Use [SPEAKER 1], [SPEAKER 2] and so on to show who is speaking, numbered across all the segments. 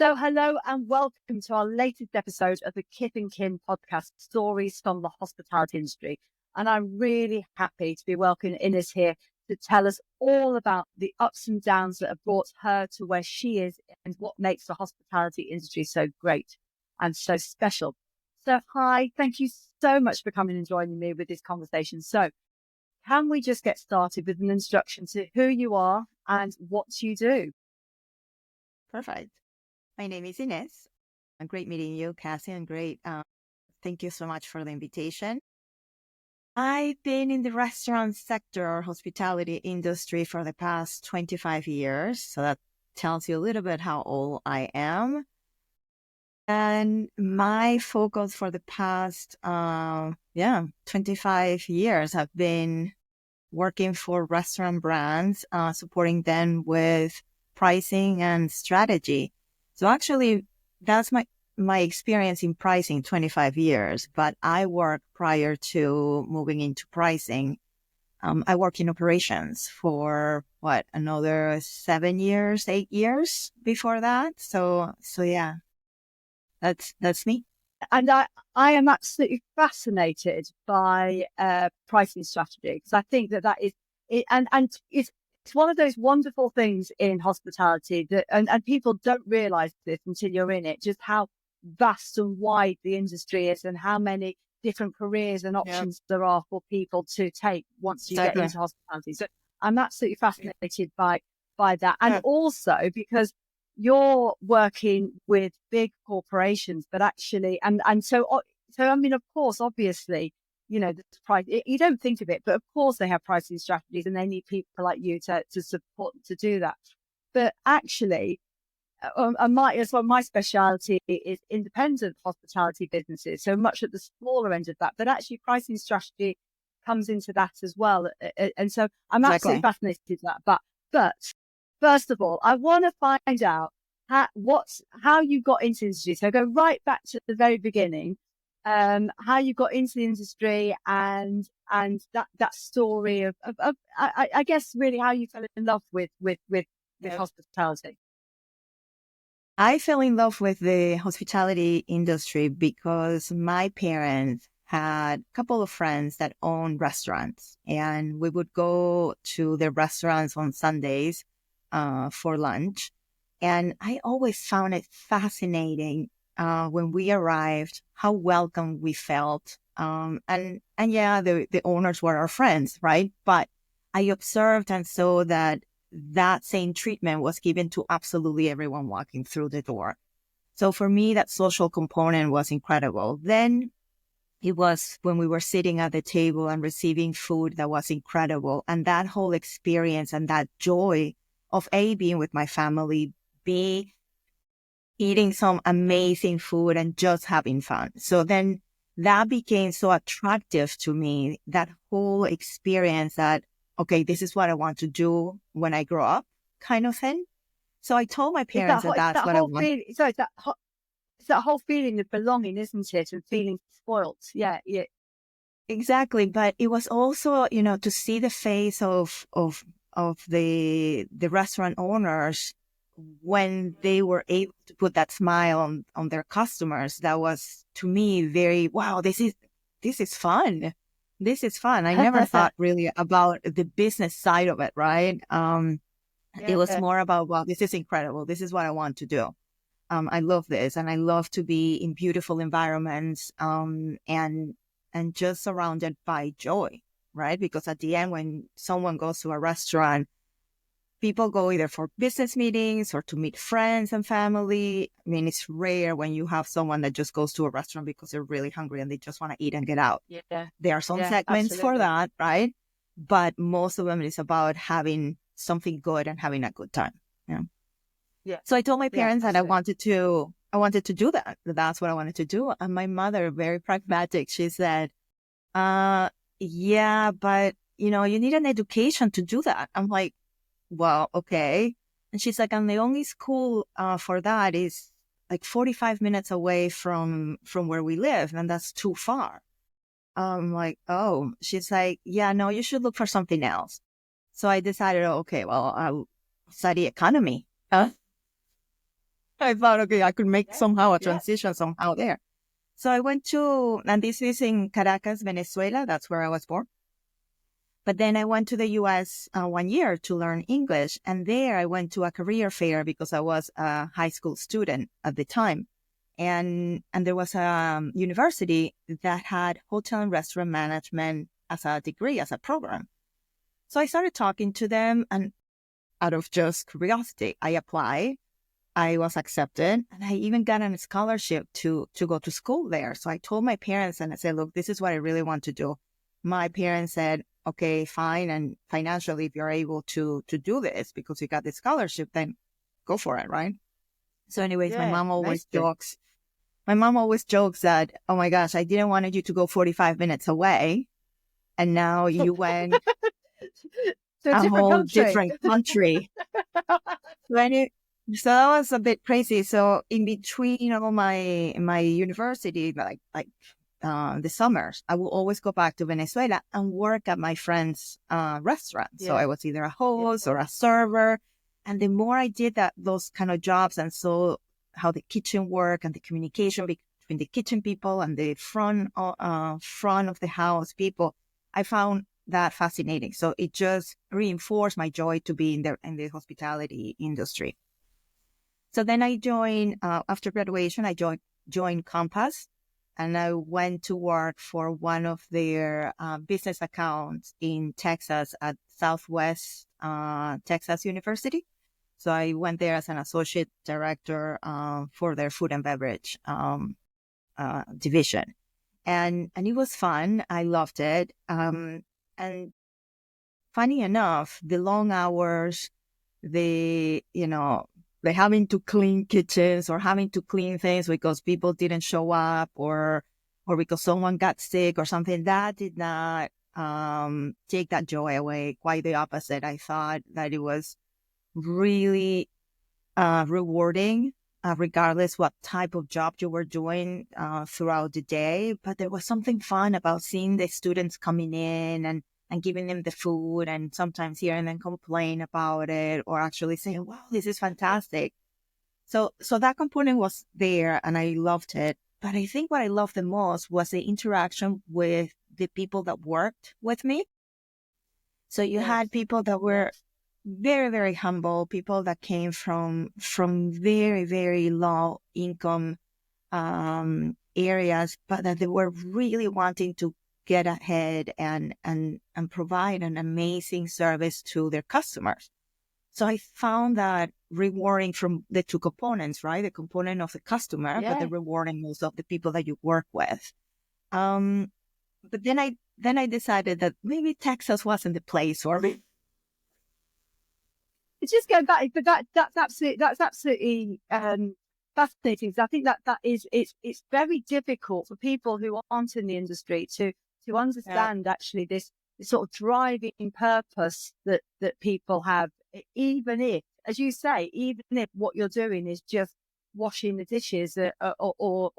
[SPEAKER 1] So, hello and welcome to our latest episode of the Kith Kin Podcast, Stories from the Hospitality Industry. And I'm really happy to be welcoming Ines here to tell us all about the ups and downs that have brought her to where she is and what makes the hospitality industry so great and so special. So, hi, thank you so much for coming and joining me with this conversation. So, can we just get started with an introduction to who you are and what you do?
[SPEAKER 2] Perfect. My name is Ines. Great meeting you, Cassie, and great. Thank you so much for the invitation. I've been in the restaurant sector or hospitality industry for the past 25 years. So that tells you a little bit how old I am. And my focus for the past, 25 years have been working for restaurant brands, supporting them with pricing and strategy. So actually, that's my experience in pricing, 25 years, but I worked prior to moving into pricing. I worked in operations for another 7 years, 8 years before that. So yeah, that's me.
[SPEAKER 1] And I am absolutely fascinated by pricing strategy because I think that is it, and it's one of those wonderful things in hospitality that and people don't realize this until you're in it, just how vast and wide the industry is and how many different careers and options there are for people to take once you get into hospitality. So I'm absolutely fascinated by that, and also because you're working with big corporations, but actually, so I mean, of course, obviously, you know, the price, you don't think of it, but of course they have pricing strategies and they need people like you to support to do that. But actually, my speciality is independent hospitality businesses, so much at the smaller end of that, but actually pricing strategy comes into that as well. And so I'm absolutely fascinated with that. But first of all, I want to find out how you got into the industry. So go right back to the very beginning, how you got into the industry and that story of I guess really how you fell in love with hospitality.
[SPEAKER 2] I fell in love with the hospitality industry because my parents had a couple of friends that owned restaurants, and we would go to their restaurants on Sundays for lunch. And I always found it fascinating when we arrived, how welcome we felt. And yeah, the owners were our friends, right? But I observed and saw that same treatment was given to absolutely everyone walking through the door. So for me, that social component was incredible. Then it was when we were sitting at the table and receiving food that was incredible. And that whole experience and that joy of being with my family, B, eating some amazing food and just having fun. So then that became so attractive to me, that whole experience that, okay, this is what I want to do when I grow up, kind of thing. So I told my parents that's what I want.
[SPEAKER 1] So it's that whole feeling of belonging, isn't it? And feeling spoilt. Yeah.
[SPEAKER 2] Exactly. But it was also, to see the face of the restaurant owners when they were able to put that smile on their customers. That was, to me, very, wow, this is fun. This is fun. I never thought really about the business side of it, right? It was more about, wow, this is incredible. This is what I want to do. I love this, and I love to be in beautiful environments, and just surrounded by joy, right? Because at the end, when someone goes to a restaurant, people go either for business meetings or to meet friends and family. I mean, it's rare when you have someone that just goes to a restaurant because they're really hungry and they just want to eat and get out.
[SPEAKER 1] Yeah.
[SPEAKER 2] There are some segments for that, right? But most of them is about having something good and having a good time.
[SPEAKER 1] Yeah.
[SPEAKER 2] So I told my parents that I wanted to do that. That's what I wanted to do. And my mother, very pragmatic, she said, yeah, but you need an education to do that. I'm like, well, okay. And she's like, and the only school for that is like 45 minutes away from where we live, and that's too far. I'm like, oh. She's like, yeah, no, you should look for something else. So I decided, okay, well, I'll study economy. I thought, okay, I could make somehow a transition somehow there. So I went to, and this is in Caracas, Venezuela. That's where I was born. But then I went to the U.S. 1 year to learn English. And there I went to a career fair because I was a high school student at the time. And there was a university that had hotel and restaurant management as a degree, as a program. So I started talking to them, and out of just curiosity, I applied. I was accepted, and I even got a scholarship to go to school there. So I told my parents, and I said, look, this is what I really want to do. My parents said, okay, fine. And financially, if you're able to do this because you got the scholarship, then go for it, right? So anyways, my mom always jokes. My mom always jokes that, oh my gosh, I didn't want you to go 45 minutes away. And now you went a whole different country. So that was a bit crazy. So in between all my university, like the summers, I will always go back to Venezuela and work at my friend's restaurant. Yeah. So I was either a host or a server. And the more I did those kind of jobs and saw how the kitchen worked and the communication between the kitchen people and the front of the house people, I found that fascinating. So it just reinforced my joy to be in the hospitality industry. So then I joined, after graduation, I joined Compass, and I went to work for one of their business accounts in Texas at Southwest Texas University. So I went there as an associate director for their food and beverage division. And it was fun. I loved it. And funny enough, the long hours, the having to clean kitchens or having to clean things because people didn't show up or because someone got sick or something, that did not take that joy away. Quite the opposite. I thought that it was really rewarding, regardless what type of job you were doing throughout the day. But there was something fun about seeing the students coming in and giving them the food, and sometimes hearing them complain about it or actually saying, wow, this is fantastic. So that component was there and I loved it. But I think what I loved the most was the interaction with the people that worked with me. So you had people that were very, very humble, people that came from very, very low income areas, but that they were really wanting to get ahead and provide an amazing service to their customers. So I found that rewarding from the two components, right? The component of the customer, but the rewarding also of the people that you work with. But then I decided that maybe Texas wasn't the place for me.
[SPEAKER 1] Just going back, but that's absolutely fascinating. Because I think that is it's very difficult for people who aren't in the industry to understand actually this sort of driving purpose that people have, even if, as you say, even if what you're doing is just washing the dishes or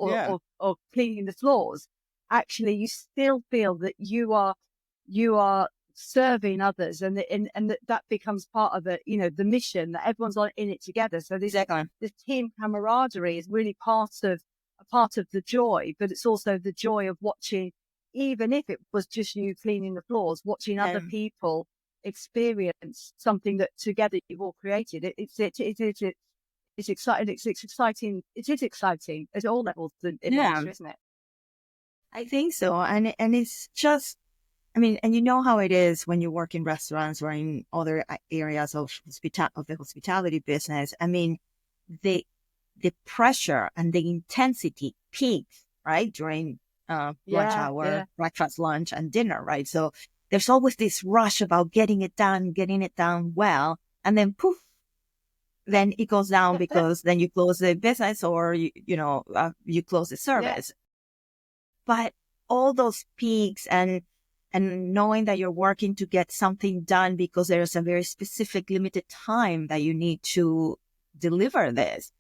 [SPEAKER 1] cleaning the floors, actually you still feel that you are serving others, and that becomes part of the mission, that everyone's in it together. So this team camaraderie is really part of the joy, but it's also the joy of watching, even if it was just you cleaning the floors, watching other people experience something that together you've all created. It's exciting. It's exciting. It is exciting at all levels in the industry, isn't it?
[SPEAKER 2] I think so, and it's just, I mean, and you know how it is when you work in restaurants or in other areas of the hospitality business. I mean, the pressure and the intensity peaks, right, during lunch hour, breakfast, lunch, and dinner, right? So there's always this rush about getting it done well, and then poof, then it goes down because then you close the business or you close the service. But all those peaks and knowing that you're working to get something done because there's a very specific limited time that you need to deliver this,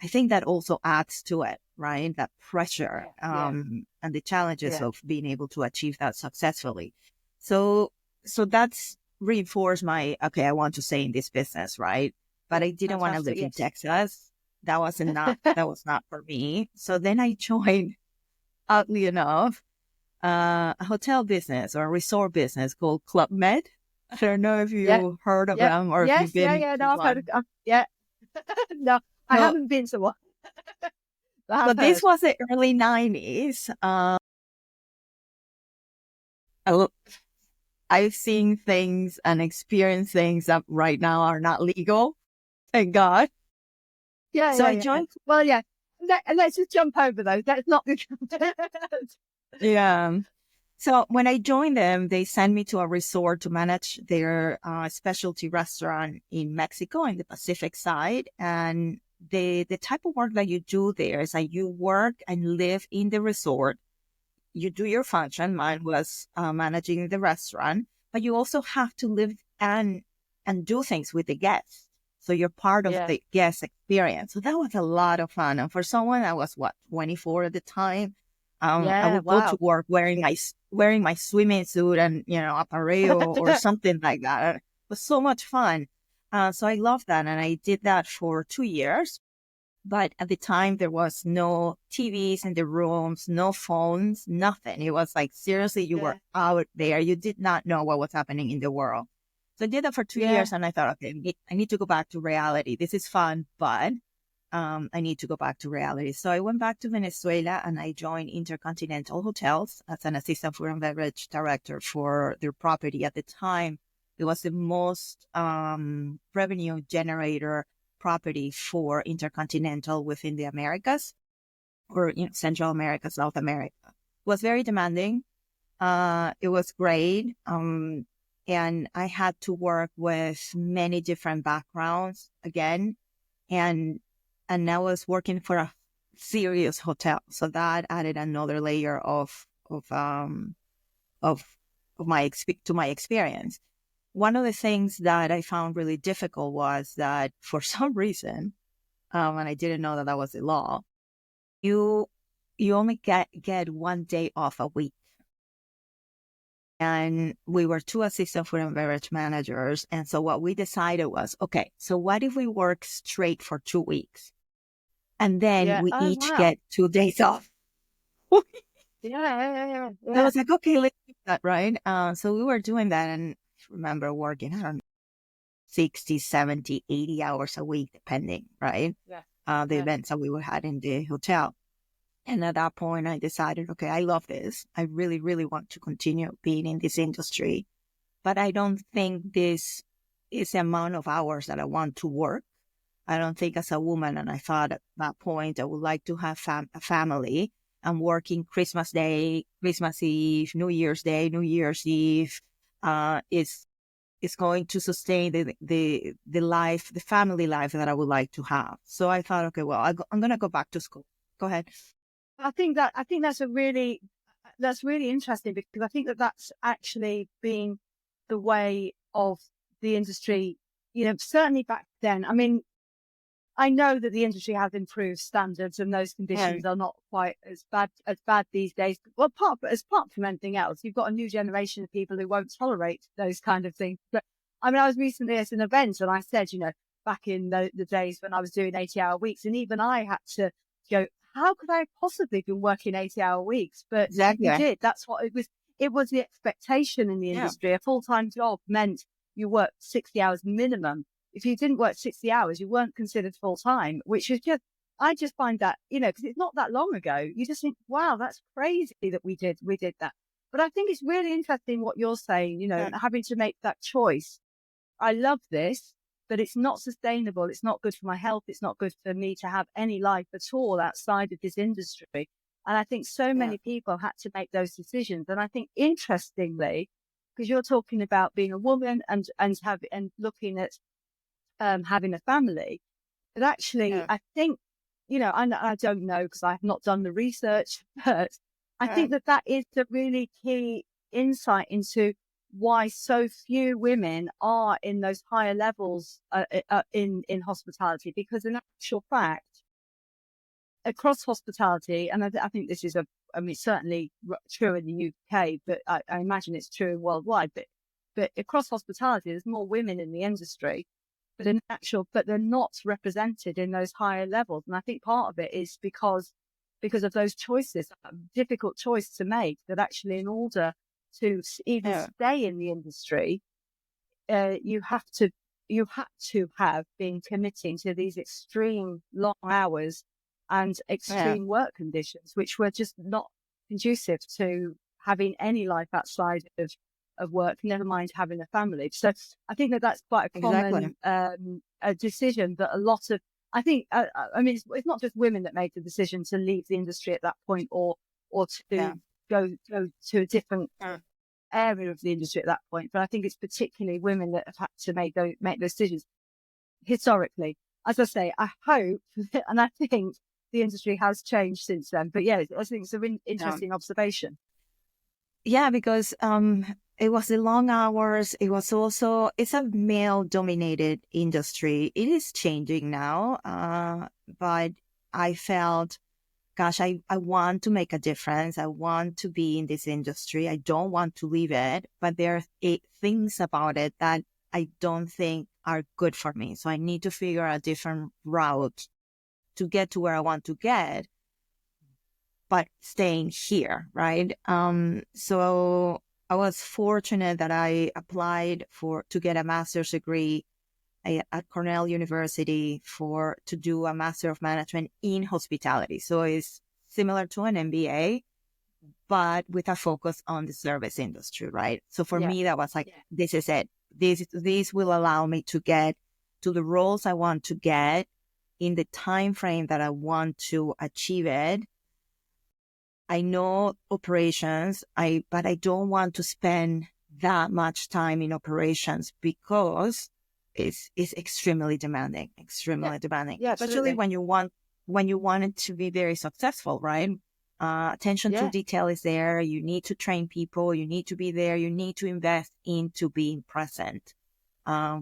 [SPEAKER 2] I think that also adds to it, right? That pressure and the challenges of being able to achieve that successfully. So that's reinforced my, okay, I want to stay in this business, right? But I didn't want to live in Texas that was not for me. So then I joined, oddly enough, a hotel business or a resort business called Club Med. I don't know if you heard of them or if
[SPEAKER 1] Yes,
[SPEAKER 2] you've been
[SPEAKER 1] yeah.
[SPEAKER 2] to
[SPEAKER 1] No, I've heard
[SPEAKER 2] one.
[SPEAKER 1] of, yeah. No, I
[SPEAKER 2] So,
[SPEAKER 1] haven't been to one. But I've
[SPEAKER 2] but this
[SPEAKER 1] heard.
[SPEAKER 2] was the early 90s. I- I've seen things and experienced things that right now are not legal. Thank God. So I
[SPEAKER 1] Yeah.
[SPEAKER 2] joined.
[SPEAKER 1] Well, yeah. Let's just jump over those. That's not good.
[SPEAKER 2] Yeah. So when I joined them, they sent me to a resort to manage their specialty restaurant in Mexico in the Pacific side. And the type of work that you do there is that you work and live in the resort. You do your function. Mine was managing the restaurant, but you also have to live and do things with the guests. So you're part of
[SPEAKER 1] Yeah.
[SPEAKER 2] the guest experience. So that was a lot of fun. And for someone that was 24 at the time, I
[SPEAKER 1] Yeah.
[SPEAKER 2] would go to
[SPEAKER 1] Wow.
[SPEAKER 2] work wearing my swimming suit and apparel or something like that. It was so much fun. So I loved that, and I did that for 2 years. But at the time, there was no TVs in the rooms, no phones, nothing. It was like, seriously, you were
[SPEAKER 1] Yeah.
[SPEAKER 2] out there. You did not know what was happening in the world. So I did that for 2 years,
[SPEAKER 1] Yeah.
[SPEAKER 2] and I thought, okay, I need to go back to reality. This is fun, but I need to go back to reality. So I went back to Venezuela, and I joined Intercontinental Hotels as an assistant food and beverage director for their property. At the time, it was the most revenue generator property for Intercontinental within the Americas, or Central America, South America. It was very demanding. It was great. And I had to work with many different backgrounds again. And I was working for a serious hotel. So that added another layer of my experience. One of the things that I found really difficult was that for some reason, and I didn't know that was the law, you only get 1 day off a week. And we were two assistant food and beverage managers. And so what we decided was, okay, so what if we work straight for 2 weeks? And then
[SPEAKER 1] Yeah.
[SPEAKER 2] we
[SPEAKER 1] Oh,
[SPEAKER 2] each
[SPEAKER 1] wow.
[SPEAKER 2] get 2 days off. I
[SPEAKER 1] Yeah.
[SPEAKER 2] was like, okay, let's do that, right? So we were doing that, and I remember working, I don't know, 60, 70, 80 hours a week, depending, right?
[SPEAKER 1] Yeah.
[SPEAKER 2] The
[SPEAKER 1] Yeah.
[SPEAKER 2] events that we had in the hotel. And at that point, I decided, okay, I love this. I really, really want to continue being in this industry. But I don't think this is the amount of hours that I want to work. I don't think as a woman, and I thought at that point, I would like to have a family. I'm working Christmas Day, Christmas Eve, New Year's Day, New Year's Eve. Is going to sustain the life, the family life that I would like to have. So I thought, okay, well, I'm going to go back to school. Go ahead.
[SPEAKER 1] I think that's really interesting, because I think that that's actually been the way of the industry, certainly back then. I mean, I know that the industry has improved standards, and those
[SPEAKER 2] Yeah,
[SPEAKER 1] conditions are not quite as bad these days. Well, apart from anything else, you've got a new generation of people who won't tolerate those kind of things. But I mean, I was recently at an event, and I said, back in the days when I was doing 80-hour weeks, and even I had to go, how could I have possibly been working 80-hour weeks? But we
[SPEAKER 2] exactly.
[SPEAKER 1] did. That's what it was. It was the expectation in the
[SPEAKER 2] Yeah,
[SPEAKER 1] industry. A full-time job meant you worked 60 hours minimum. If you didn't work 60 hours, you weren't considered full time, which is I just find that, because it's not that long ago. You just think, wow, that's crazy that we did that. But I think it's really interesting what you're saying,
[SPEAKER 2] yeah,
[SPEAKER 1] having to make that choice. I love this, but it's not sustainable. It's not good for my health. It's not good for me to have any life at all outside of this industry. And I think so
[SPEAKER 2] yeah,
[SPEAKER 1] many people had to make those decisions. And I think, interestingly, because you're talking about being a woman and looking at having a family. But actually,
[SPEAKER 2] yeah,
[SPEAKER 1] I think, I don't know because I've not done the research, but I
[SPEAKER 2] yeah,
[SPEAKER 1] think that is the really key insight into why so few women are in those higher levels in hospitality. Because in actual fact, across hospitality, and I think this is I mean, certainly true in the UK, but I imagine it's true worldwide. But across hospitality, there's more women in the industry but they're not represented in those higher levels. And I think part of it is because of those choices, a difficult choice to make, that actually in order to even stay in the industry, you had to have been committing to these extreme long hours and extreme work conditions, which were just not conducive to having any life outside of work, never mind having a family. So I think that's quite a common a decision that a lot of, I think, I mean, it's not just women that make the decision to leave the industry at that point, or to go to a different area of the industry at that point. But I think it's particularly women that have had to make those decisions historically. As I say, I hope, and I think the industry has changed since then. But yeah, I think it's an interesting observation.
[SPEAKER 2] Yeah, because it was the long hours. It was also, it's a male-dominated industry. It is changing now, but I felt, gosh, I want to make a difference. I want to be in this industry. I don't want to leave it, but there are things about it that I don't think are good for me. So I need to figure a different route to get to where I want to get, but staying here, right? So I was fortunate that I applied to get a master's degree at Cornell University to do a Master of Management in Hospitality. So it's similar to an MBA, but with a focus on the service industry, right? So for me, that was like, this is it. This will allow me to get to the roles I want to get in the time frame that I want to achieve it. I know operations, but I don't want to spend that much time in operations because it's extremely demanding, demanding.
[SPEAKER 1] Yeah,
[SPEAKER 2] especially when you want it to be very successful, right? Attention to detail is there. You need to train people. You need to be there. You need to invest into being present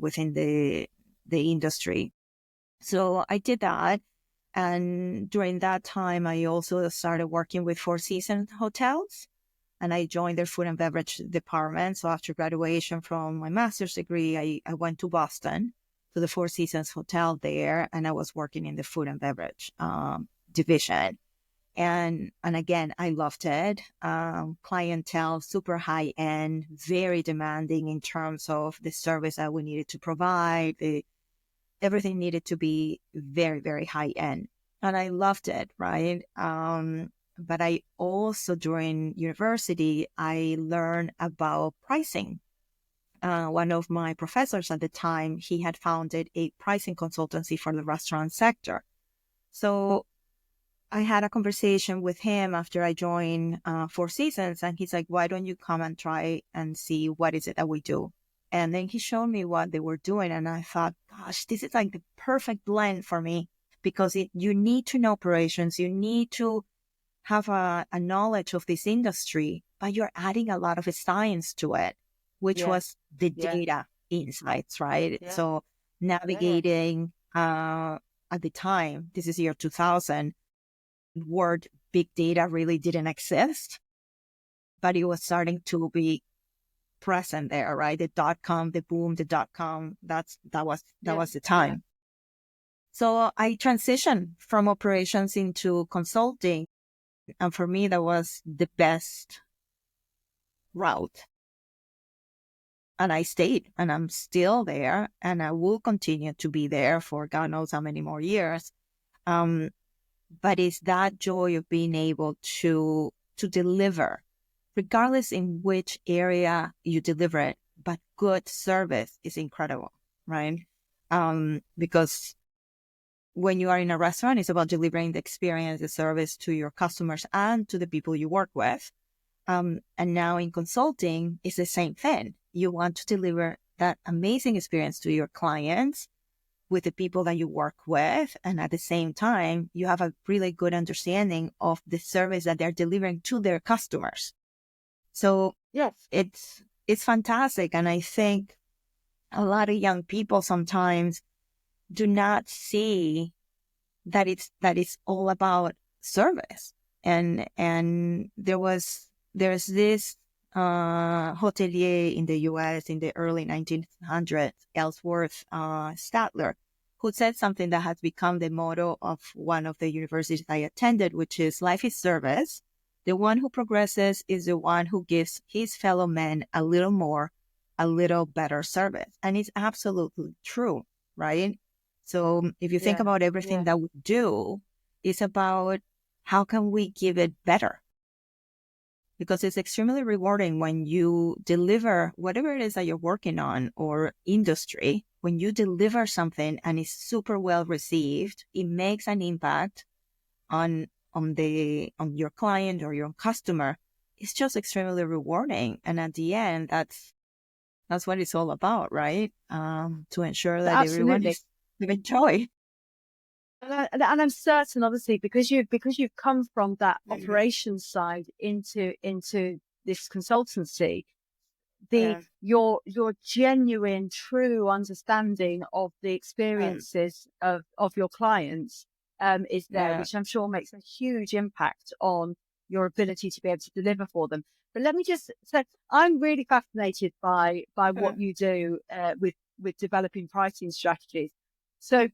[SPEAKER 2] within the industry. So I did that. And during that time, I also started working with Four Seasons Hotels, and I joined their food and beverage department. So after graduation from my master's degree, I went to Boston to the Four Seasons Hotel there, and I was working in the food and beverage division. And again, I loved it. Clientele, super high end, very demanding in terms of the service that we needed to provide. Everything needed to be very, very high end. And I loved it, right? But I also, during university, I learned about pricing. One of my professors at the time, he had founded a pricing consultancy for the restaurant sector. So I had a conversation with him after I joined Four Seasons, and he's like, why don't you come and try and see what is it that we do? And then he showed me what they were doing. And I thought, gosh, this is like the perfect blend for me, because you need to know operations. You need to have a knowledge of this industry, but you're adding a lot of science to it, which was the data insights, right? So navigating at the time, this is year 2000, word big data really didn't exist, but it was starting to be present there, right? The .com, the boom, the .com, that was the time. So I transitioned from operations into consulting, and for me that was the best route. And I stayed, and I'm still there, and I will continue to be there for God knows how many more years. But it's that joy of being able to deliver, regardless in which area you deliver it, but good service is incredible, right? Because when you are in a restaurant, it's about delivering the experience, the service to your customers and to the people you work with. And now in consulting, it's the same thing. You want to deliver that amazing experience to your clients with the people that you work with. And at the same time, you have a really good understanding of the service that they're delivering to their customers. So it's fantastic. And I think a lot of young people sometimes do not see that it's all about service. And there's this hotelier in the US in the early 1900s, Ellsworth Statler, who said something that has become the motto of one of the universities I attended, which is life is service. The one who progresses is the one who gives his fellow men a little more, a little better service. And it's absolutely true, right? So if you think about everything that we do, it's about how can we give it better? Because it's extremely rewarding when you deliver whatever it is that you're working on or industry, when you deliver something and it's super well received, it makes an impact on your client or your customer. It's just extremely rewarding. And at the end, that's what it's all about, right? To ensure that everyone is having joy.
[SPEAKER 1] And I'm certain, obviously, because you've come from that operations side into this consultancy, your genuine, true understanding of the experiences of your clients is there, which I'm sure makes a huge impact on your ability to be able to deliver for them. But let me just say, I'm really fascinated by what you do with developing pricing strategies. So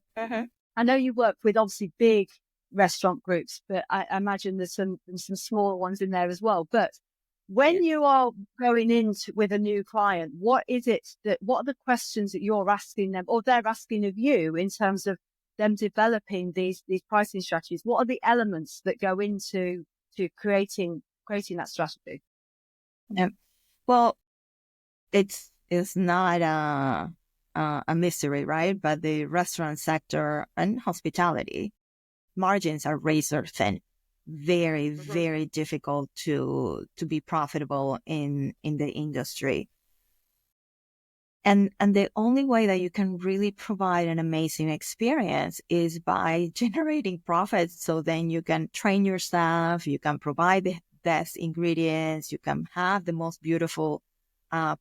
[SPEAKER 1] I know you work with obviously big restaurant groups, but I imagine there's some smaller ones in there as well. But when you are going in with a new client, what are the questions that you're asking them or they're asking of you in terms of them developing these pricing strategies? What are the elements that go into creating that strategy?
[SPEAKER 2] Well, it's not a mystery, right? But the restaurant sector and hospitality margins are razor thin, very, very difficult to be profitable in the industry. And the only way that you can really provide an amazing experience is by generating profits. So then you can train your staff, you can provide the best ingredients, you can have the most beautiful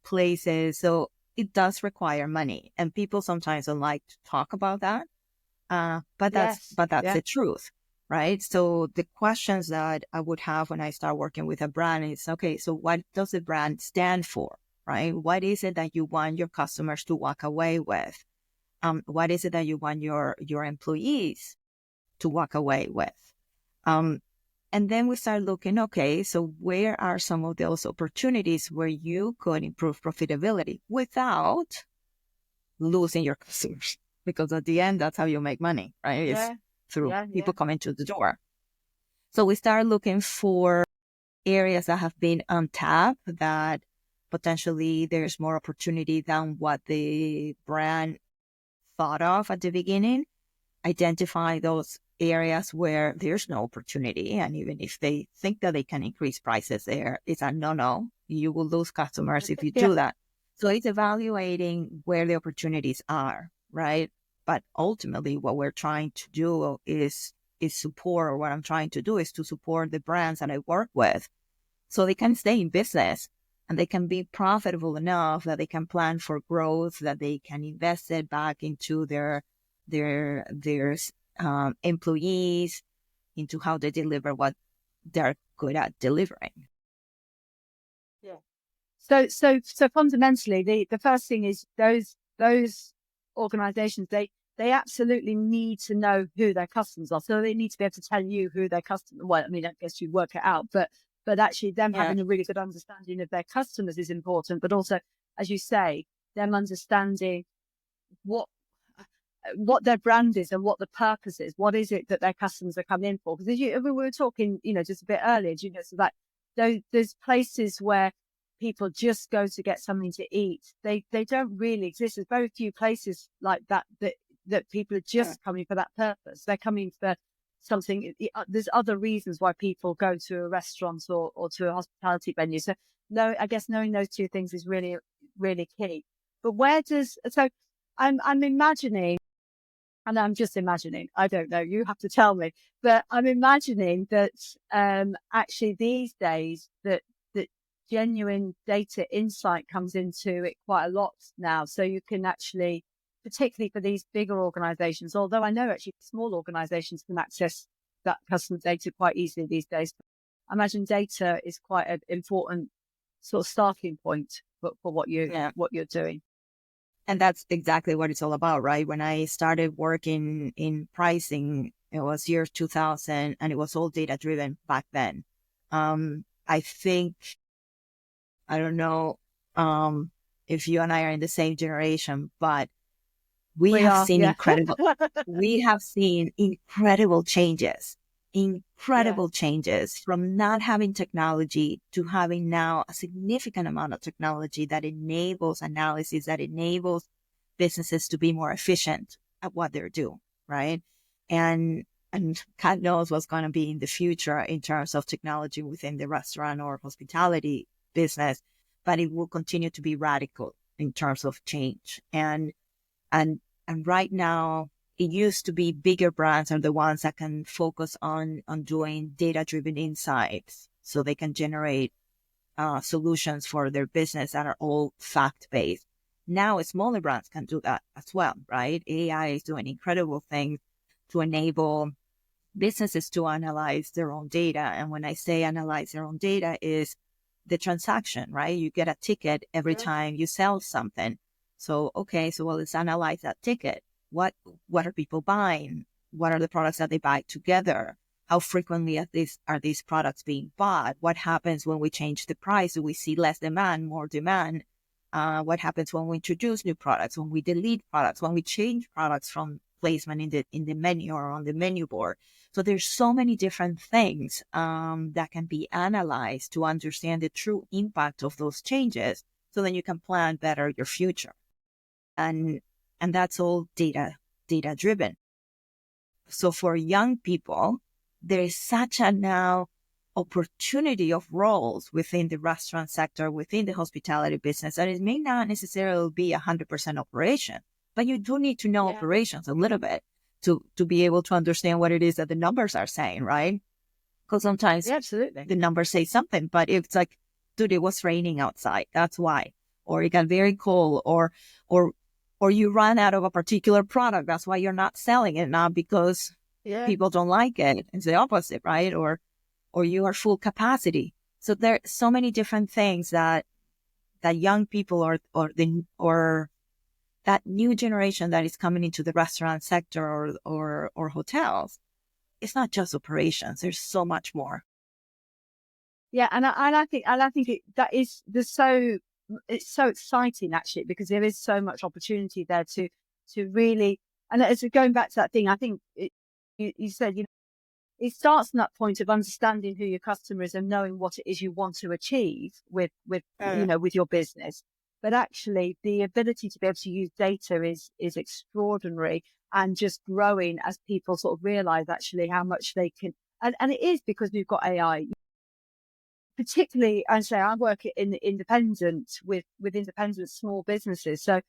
[SPEAKER 2] places. So it does require money, and people sometimes don't like to talk about that. But that's the truth, right? So the questions that I would have when I start working with a brand is, okay, so what does the brand stand for, right? What is it that you want your customers to walk away with? What is it that you want your employees to walk away with? And then we start looking, okay, so where are some of those opportunities where you could improve profitability without losing your customers? Because at the end, that's how you make money, right? It's through people coming to the door. So we start looking for areas that have been untapped, that potentially there's more opportunity than what the brand thought of at the beginning. Identify those areas where there's no opportunity. And even if they think that they can increase prices there, it's a no. You will lose customers if you do that. So it's evaluating where the opportunities are, right? But ultimately, what we're trying to do is support, or what I'm trying to do is to support the brands that I work with so they can stay in business and they can be profitable enough that they can plan for growth, that they can invest it back into their employees, into how they deliver what they're good at delivering.
[SPEAKER 1] So fundamentally, the first thing is those organizations, they absolutely need to know who their customers are. So they need to be able to tell you who their customer. Well, I mean, I guess you work it out, but actually them having a really good understanding of their customers is important. But also, as you say, them understanding what their brand is and what the purpose is. What is it that their customers are coming in for? Because we were talking, just a bit earlier, so that there's places where people just go to get something to eat. They don't really exist. There's very few places like that people are just coming for that purpose. They're coming for something. There's other reasons why people go to a restaurant or to a hospitality venue. So I guess knowing those two things is really, really key. But I'm imagining, and I'm just imagining, I don't know, you have to tell me, but I'm imagining that actually these days that genuine data insight comes into it quite a lot now. So you can actually, particularly for these bigger organizations, although I know actually small organizations can access that customer data quite easily these days. I imagine data is quite an important sort of starting point for what you're doing.
[SPEAKER 2] And that's exactly what it's all about, right? When I started working in pricing, it was year 2000, and it was all data driven back then. I think, I don't know if you and I are in the same generation, but we have seen incredible changes, from not having technology to having now a significant amount of technology that enables analysis, that enables businesses to be more efficient at what they're doing, right? And God knows what's going to be in the future in terms of technology within the restaurant or hospitality business, but it will continue to be radical in terms of change. And right now, it used to be bigger brands are the ones that can focus on doing data-driven insights, so they can generate solutions for their business that are all fact-based. Now, smaller brands can do that as well, right? AI is doing incredible things to enable businesses to analyze their own data. And when I say analyze their own data, is the transaction, right? You get a ticket every time you sell something. So, okay, so let's analyze that ticket. What are people buying? What are the products that they buy together? How frequently are these products being bought? What happens when we change the price? Do we see less demand, more demand? What happens when we introduce new products, when we delete products, when we change products from placement in the menu or on the menu board? So there's so many different things that can be analyzed to understand the true impact of those changes, so then you can plan better your future. And that's all data driven. So for young people, there is such a now opportunity of roles within the restaurant sector, within the hospitality business, that it may not necessarily be 100% operation, but you do need to know operations a little bit to be able to understand what it is that the numbers are saying, right? Because sometimes the numbers say something, but it's like, dude, it was raining outside. That's why. Or it got very cold, or you run out of a particular product. That's why you're not selling it, not because people don't like it. It's the opposite, right? Or you are full capacity. So there are so many different things that young people or that new generation that is coming into the restaurant sector or hotels. It's not just operations. There's so much more.
[SPEAKER 1] Yeah, and I think it's so exciting actually, because there is so much opportunity there to really, and as going back to that thing, I think you said, it starts from that point of understanding who your customer is and knowing what it is you want to achieve with your business. But actually, the ability to be able to use data is extraordinary, and just growing as people sort of realize actually how much they can. And it is because we've got AI. Particularly, I work in independent with independent small businesses. So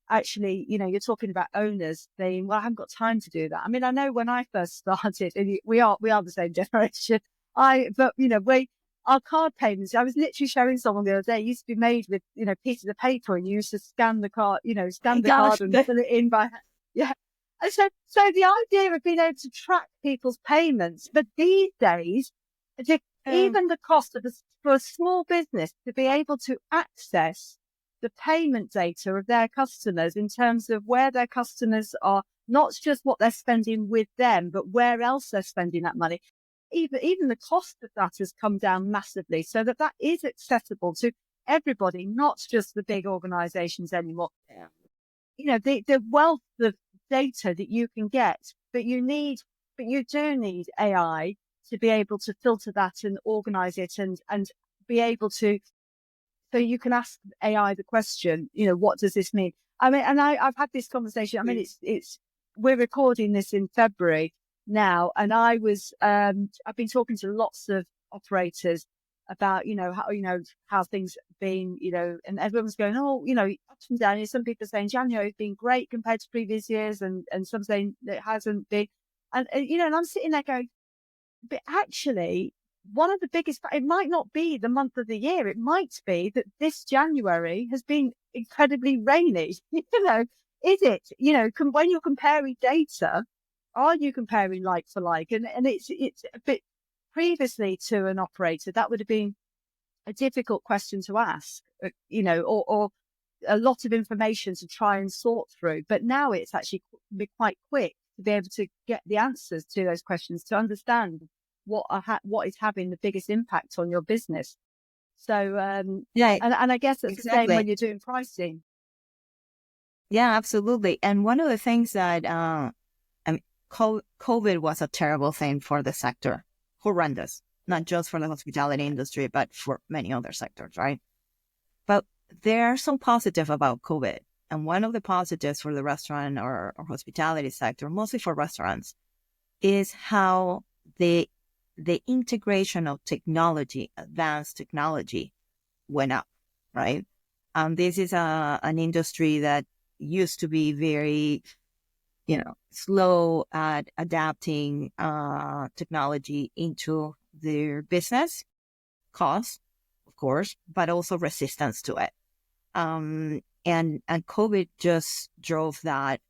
[SPEAKER 1] actually, you're talking about owners saying, well, I haven't got time to do that. I mean, I know when I first started, and we are the same generation. Our card payments, I was literally showing someone the other day, used to be made with, pieces of paper, and you used to scan the card, card and fill it in by hand. Yeah. And so the idea of being able to track people's payments, but these days, even the cost for a small business to be able to access the payment data of their customers in terms of where their customers are, not just what they're spending with them, but where else they're spending that money. Even the cost of that has come down massively, so that is accessible to everybody, not just the big organizations anymore. Yeah. The wealth of data that you can get, but you do need AI to be able to filter that and organize it and be able to, so you can ask AI the question, what does this mean? I mean, and I've had this conversation. I mean, we're recording this in February now, and I've been talking to lots of operators about, how things have been, and everyone's going, up and down. Some people are saying January has been great compared to previous years, and some saying it hasn't been. And I'm sitting there going, but actually, one of the biggest, it might not be the month of the year. It might be that this January has been incredibly rainy. Is it, when you're comparing data, are you comparing like for like? And it's a bit, previously to an operator, that would have been a difficult question to ask, or a lot of information to try and sort through. But now it's actually quite quick to be able to get the answers to those questions, to understand what is having the biggest impact on your business. So,
[SPEAKER 2] Yeah,
[SPEAKER 1] and I guess it's the same when
[SPEAKER 2] exactly.
[SPEAKER 1] you're doing pricing.
[SPEAKER 2] Yeah, absolutely. And one of the things that I mean, COVID was a terrible thing for the sector, horrendous, not just for the hospitality industry, but for many other sectors, right? But there are some positive about COVID. And one of the positives for the restaurant or hospitality sector, mostly for restaurants, is how the integration of technology, advanced technology, went up, right? This is an industry that used to be very, slow at adapting technology into their business, cost, of course, but also resistance to it. And COVID just drove that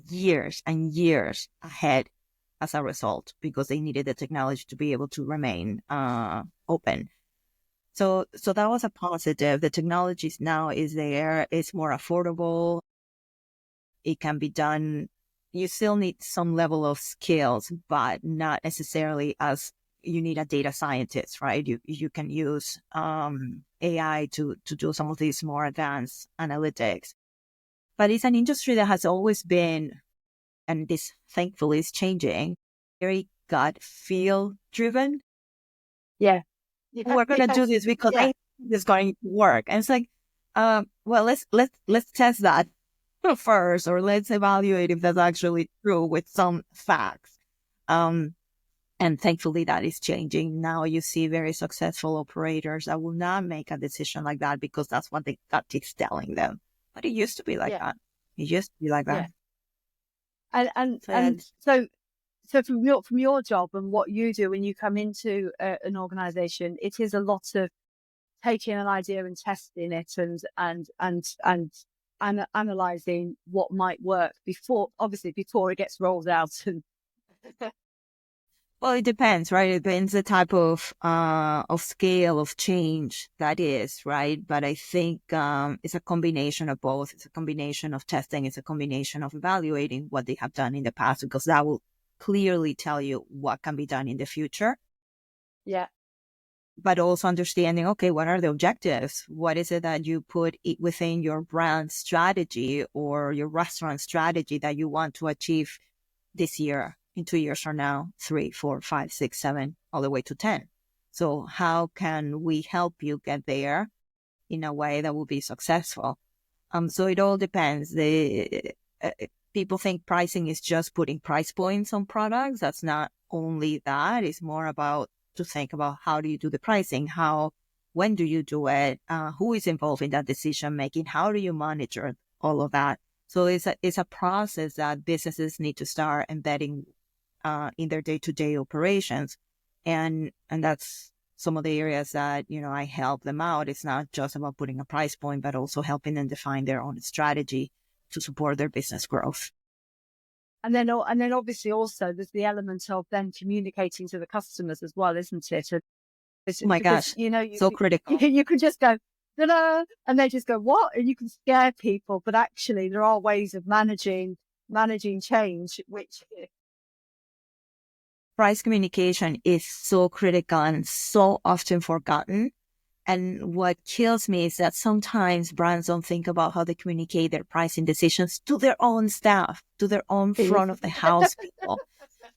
[SPEAKER 2] years and years ahead as a result, because they needed the technology to be able to remain open. So that was a positive. The technology now is there. It's more affordable. It can be done. You still need some level of skills, but not necessarily as you need a data scientist, right? You can use AI to do some of these more advanced analytics. But it's an industry that has always been, and this thankfully is changing, very gut feel driven.
[SPEAKER 1] Yeah.
[SPEAKER 2] We're going to do this because I
[SPEAKER 1] Yeah.
[SPEAKER 2] think it's going to work. And it's like, well, let's test that first, or let's evaluate if that's actually true with some facts. And thankfully that is changing. Now you see very successful operators that will not make a decision like that because that's what the gut is telling them. But it used to be like
[SPEAKER 1] Yeah.
[SPEAKER 2] that. It used to be like
[SPEAKER 1] Yeah.
[SPEAKER 2] that.
[SPEAKER 1] And so from your job and what you do when you come into an organization, it is a lot of taking an idea and testing it and analyzing what might work before it gets rolled out. And
[SPEAKER 2] Well, it depends, right? It depends the type of scale of change that is, right? But I think it's a combination of both. It's a combination of testing. It's a combination of evaluating what they have done in the past, because that will clearly tell you what can be done in the future.
[SPEAKER 1] yeah,
[SPEAKER 2] But also understanding, okay, what are the objectives? What is it that you put within your brand strategy or your restaurant strategy that you want to achieve this year, in 2 years from now, 3, 4, 5, 6, 7, all the way to 10. So how can we help you get there in a way that will be successful? So it all depends. People think pricing is just putting price points on products. That's not only that. It's more about to think about how do you do the pricing? When do you do it? Who is involved in that decision making? How do you monitor all of that? So it's a process that businesses need to start embedding in their day-to-day operations. And that's some of the areas that, I help them out. It's not just about putting a price point, but also helping them define their own strategy to support their business growth.
[SPEAKER 1] and then obviously also there's the element of then communicating to the customers as well, isn't it? And
[SPEAKER 2] Oh my
[SPEAKER 1] because
[SPEAKER 2] gosh, so critical.
[SPEAKER 1] you can just go ta-da, and they just go what, and you can scare people, but actually there are ways of managing change, which
[SPEAKER 2] Price communication is so critical and so often forgotten. And what kills me is that sometimes brands don't think about how they communicate their pricing decisions to their own staff, to their own front of the house people,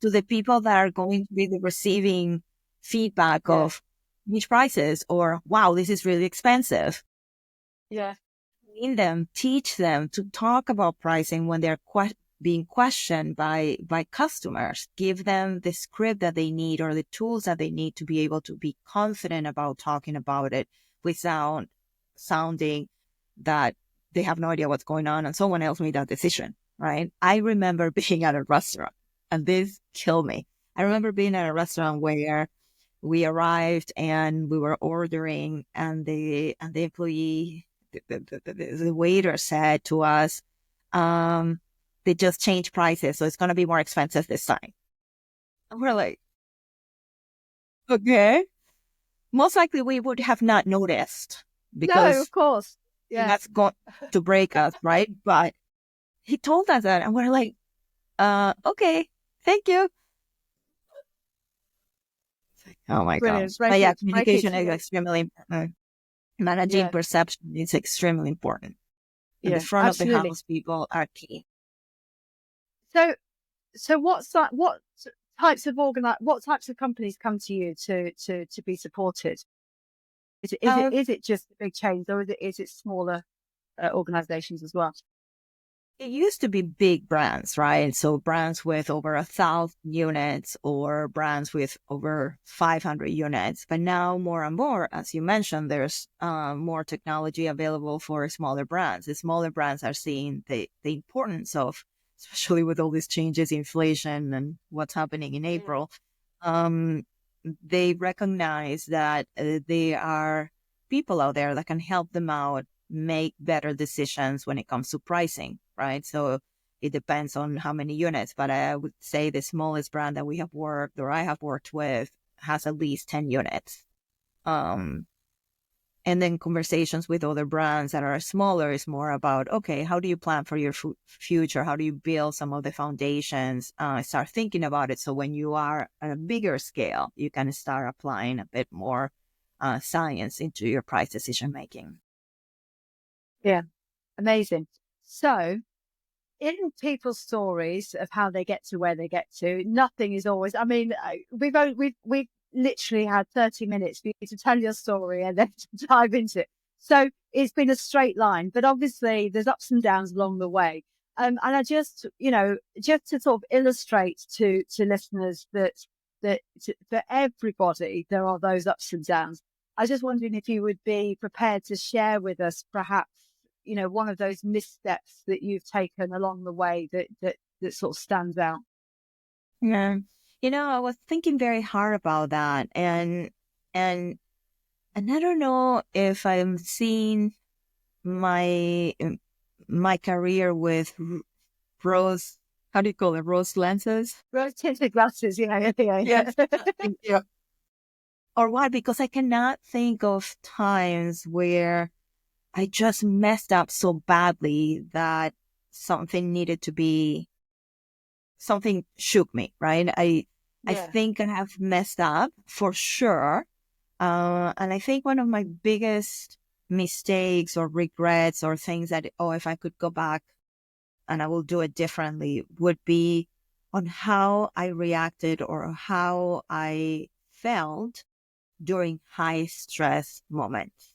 [SPEAKER 2] to the people that are going to be the receiving feedback
[SPEAKER 1] yeah,
[SPEAKER 2] of which prices, or wow, this is really expensive.
[SPEAKER 1] yeah,
[SPEAKER 2] In them, teach them to talk about pricing when they're being questioned by customers. Give them the script that they need or the tools that they need to be able to be confident about talking about it without sounding that they have no idea what's going on and someone else made that decision, right? I remember being at a restaurant, and this killed me. I remember being at a restaurant where we arrived and we were ordering, and the employee, the waiter said to us, they just changed prices, so it's going to be more expensive this time. And we're like, okay. most likely we would have not noticed
[SPEAKER 1] No,
[SPEAKER 2] because
[SPEAKER 1] of course. Yeah.
[SPEAKER 2] that's going to break us, right? But he told us that, and we're like, okay, thank you. Oh my
[SPEAKER 1] Brilliant.
[SPEAKER 2] gosh. But yeah,
[SPEAKER 1] Break it.
[SPEAKER 2] communication is extremely important. Managing
[SPEAKER 1] Yeah.
[SPEAKER 2] perception is extremely important. And the
[SPEAKER 1] Yeah,
[SPEAKER 2] front of the
[SPEAKER 1] absolutely.
[SPEAKER 2] house people are key.
[SPEAKER 1] So what's that? What types of companies come to you to be supported? Is it just the big chains, or is it smaller organizations as well?
[SPEAKER 2] It used to be big brands, right? So brands with over 1,000 units or brands with over 500 units. But now more and more, as you mentioned, there's more technology available for smaller brands. The smaller brands are seeing the importance of, especially with all these changes, inflation and what's happening in April. They recognize that there are people out there that can help them out make better decisions when it comes to pricing, right? So it depends on how many units, but I would say the smallest brand that we have worked or I have worked with has at least 10 units. And then conversations with other brands that are smaller is more about, okay, how do you plan for your future? How do you build some of the foundations? Start thinking about it. So when you are at a bigger scale, you can start applying a bit more science into your price decision making.
[SPEAKER 1] Yeah, amazing. So, in people's stories of how they get to where they get to, nothing is always. I mean, we've literally had 30 minutes for you to tell your story and then to dive into it. So it's been a straight line, but obviously there's ups and downs along the way. And I just, just to sort of illustrate to listeners for everybody there are those ups and downs. I was just wondering if you would be prepared to share with us, perhaps, one of those missteps that you've taken along the way that sort of stands out.
[SPEAKER 2] Yeah. I was thinking very hard about that. And I don't know if I'm seeing my career with rose, how do you call it? Rose lenses?
[SPEAKER 1] Rose tinted glasses, yeah.
[SPEAKER 2] Yes. Yeah. Or why? Because I cannot think of times where I just messed up so badly that something shook me, right? I think I have messed up for sure. And I think one of my biggest mistakes or regrets or things that, if I could go back and I will do it differently, would be on how I reacted or how I felt during high stress moments.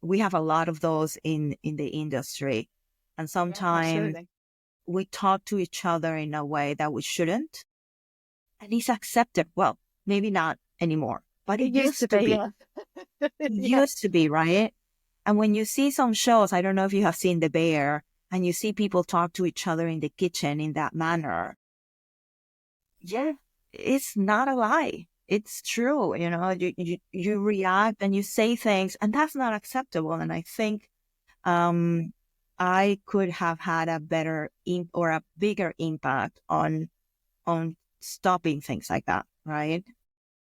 [SPEAKER 2] We have a lot of those in the industry. And sometimes we talk to each other in a way that we shouldn't. And it's accepted. Well, maybe not anymore, but it used to be.
[SPEAKER 1] Yeah.
[SPEAKER 2] It used to be, right? And when you see some shows, I don't know if you have seen The Bear, and you see people talk to each other in the kitchen in that manner. Yeah, it's not a lie. It's true. You react and you say things, and that's not acceptable. And I think I could have had a better or a bigger impact on stopping things like that, right?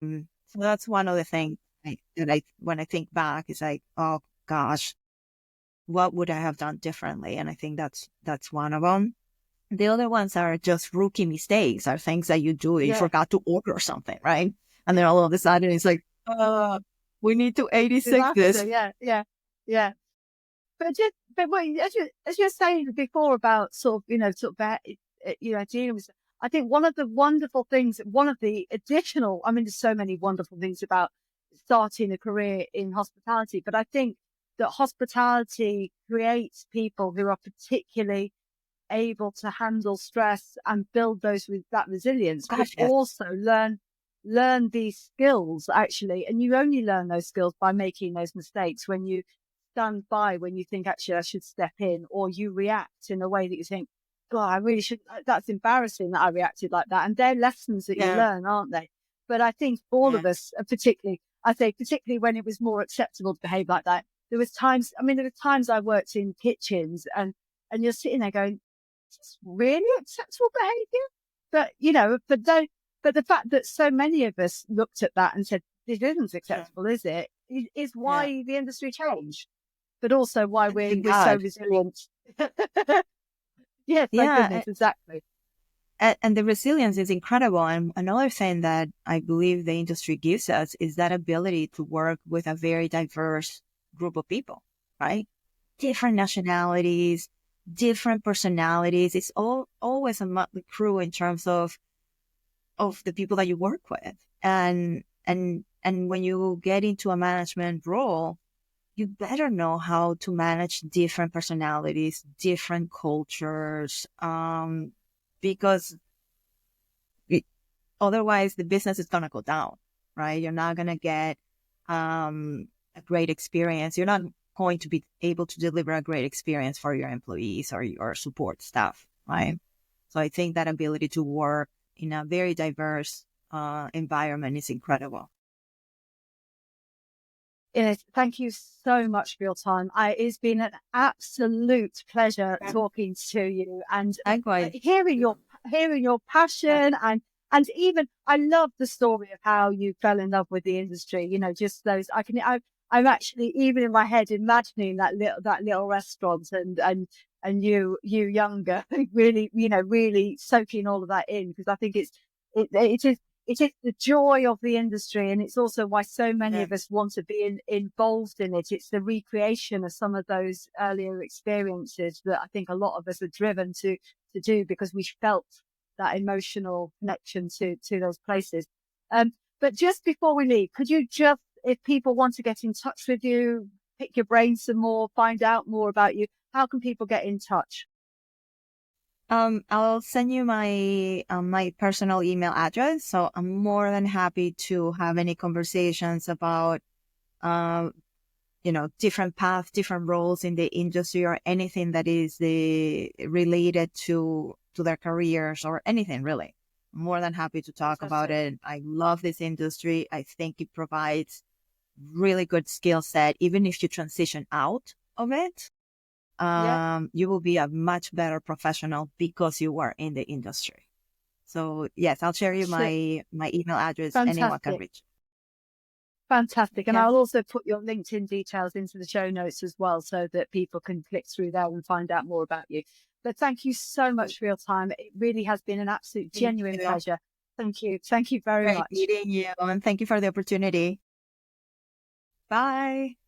[SPEAKER 2] So that's one of the things that when I think back, is like, oh gosh, what would I have done differently? And I think that's one of them. The other ones are just rookie mistakes, are things that you do. You forgot to order something, right? And then all of a sudden it's like, we need to 86 this.
[SPEAKER 1] Yeah. But as you're saying before about dealing with, I think one of the wonderful things, there's so many wonderful things about starting a career in hospitality, but I think that hospitality creates people who are particularly able to handle stress and build those with that resilience, but also learn these skills actually. And you only learn those skills by making those mistakes, when you stand by, when you think actually I should step in, or you react in a way that you think, God, I really should, that's embarrassing that I reacted like that. And they're lessons that you learn, aren't they? But I think all of us, particularly when it was more acceptable to behave like that, there were times I worked in kitchens and you're sitting there going, is this really acceptable behavior? But, but the fact that so many of us looked at that and said, this isn't acceptable, is it? Is why the industry changed, but also why we're so resilient. Yes, thank goodness, exactly.
[SPEAKER 2] And the resilience is incredible. And another thing that I believe the industry gives us is that ability to work with a very diverse group of people, right? Different nationalities, different personalities. It's always a motley crew in terms of the people that you work with. And when you get into a management role, you better know how to manage different personalities, different cultures, because otherwise the business is going to go down, right? You're not going to get a great experience. You're not going to be able to deliver a great experience for your employees or your support staff, right? So I think that ability to work in a very diverse environment is incredible.
[SPEAKER 1] Ines, thank you so much for your time. It's been an absolute pleasure talking to you and hearing your passion and even I love the story of how you fell in love with the industry. You know, just those I'm actually even in my head imagining that little restaurant and you younger really soaking all of that in, because I think it is the joy of the industry, and it's also why so many of us want to be involved in it. It's the recreation of some of those earlier experiences that I think a lot of us are driven to do, because we felt that emotional connection to those places. But just before we leave, could you just, if people want to get in touch with you, pick your brain some more, find out more about you, how can people get in touch?
[SPEAKER 2] I'll send you my my personal email address. So I'm more than happy to have any conversations about, different paths, different roles in the industry, or anything that is related to their careers or anything really. I'm more than happy to talk about it. I love this industry. I think it provides really good skill set, even if you transition out of it. You will be a much better professional because you were in the industry. So yes, I'll share you my email address.
[SPEAKER 1] Fantastic.
[SPEAKER 2] Anyone can reach.
[SPEAKER 1] Fantastic. And I'll also put your LinkedIn details into the show notes as well, so that people can click through there and find out more about you. But thank you so much for your time. It really has been an absolute genuine pleasure. Thank you. Thank you very much.
[SPEAKER 2] Great meeting you, and thank you for the opportunity. Bye.